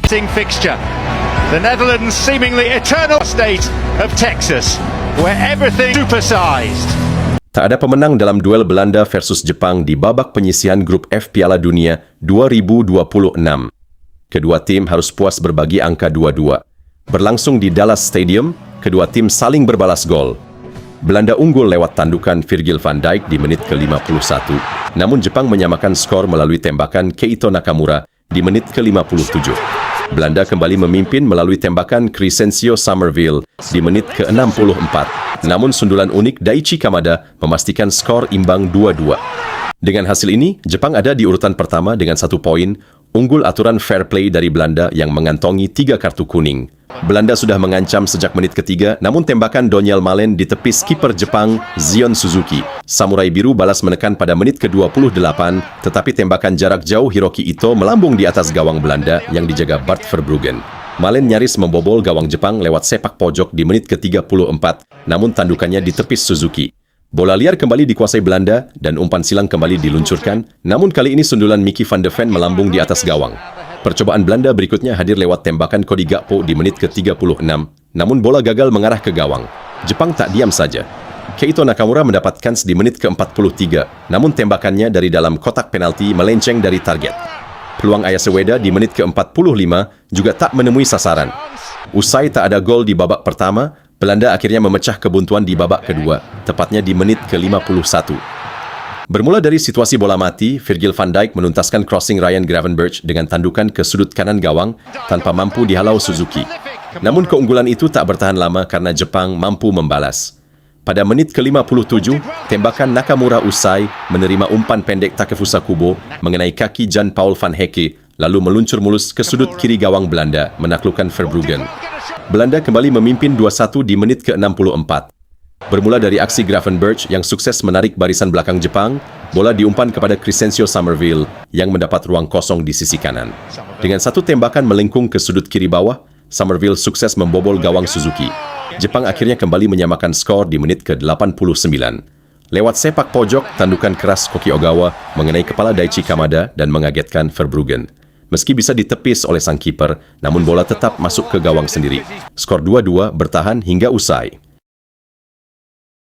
fixture. The Netherlands seemingly eternal state of Texas, where everything supersized. Tak ada pemenang dalam duel Belanda versus Jepang di babak penyisihan grup F Piala Dunia 2026. Kedua tim harus puas berbagi angka 2-2. Berlangsung di Dallas Stadium, kedua tim saling berbalas gol. Belanda unggul lewat tandukan Virgil van Dijk di menit ke-51. Namun Jepang menyamakan skor melalui tembakan Keito Nakamura di menit ke-57. Belanda kembali memimpin melalui tembakan Crescencio Somerville di menit ke-64. Namun sundulan unik Daichi Kamada memastikan skor imbang 2-2. Dengan hasil ini, Jepang ada di urutan pertama dengan 1 poin, unggul aturan fair play dari Belanda yang mengantongi 3 kartu kuning. Belanda sudah mengancam sejak menit ketiga, namun tembakan Doniel Malen ditepis kiper Jepang, Zion Suzuki. Samurai Biru balas menekan pada menit ke-28, tetapi tembakan jarak jauh Hiroki Ito melambung di atas gawang Belanda yang dijaga Bart Verbruggen. Malen nyaris membobol gawang Jepang lewat sepak pojok di menit ke-34, namun tandukannya ditepis Suzuki. Bola liar kembali dikuasai Belanda dan umpan silang kembali diluncurkan, namun kali ini sundulan Mickey van de Ven melambung di atas gawang. Percobaan Belanda berikutnya hadir lewat tembakan Cody Gakpo di menit ke-36, namun bola gagal mengarah ke gawang. Jepang tak diam saja. Keito Nakamura mendapat kans di menit ke-43, namun tembakannya dari dalam kotak penalti melenceng dari target. Peluang Ayase Ueda di menit ke-45 juga tak menemui sasaran. Usai tak ada gol di babak pertama, Belanda akhirnya memecah kebuntuan di babak kedua, tepatnya di menit ke-51. Bermula dari situasi bola mati, Virgil van Dijk menuntaskan crossing Ryan Gravenberch dengan tandukan ke sudut kanan gawang tanpa mampu dihalau Suzuki. Namun keunggulan itu tak bertahan lama karena Jepang mampu membalas. Pada menit ke-57, tembakan Nakamura usai menerima umpan pendek Takefusa Kubo mengenai kaki Jan-Paul van Hecke, lalu meluncur mulus ke sudut kiri gawang Belanda, menaklukkan Verbruggen. Belanda kembali memimpin 2-1 di menit ke-64. Bermula dari aksi Gravenberch yang sukses menarik barisan belakang Jepang, bola diumpan kepada Crescencio Somerville yang mendapat ruang kosong di sisi kanan. Dengan satu tembakan melengkung ke sudut kiri bawah, Somerville sukses membobol gawang Suzuki. Jepang akhirnya kembali menyamakan skor di menit ke-89. Lewat sepak pojok, tandukan keras Koki Ogawa mengenai kepala Daichi Kamada dan mengagetkan Verbruggen. Meski bisa ditepis oleh sang kiper, namun bola tetap masuk ke gawang sendiri. Skor 2-2 bertahan hingga usai.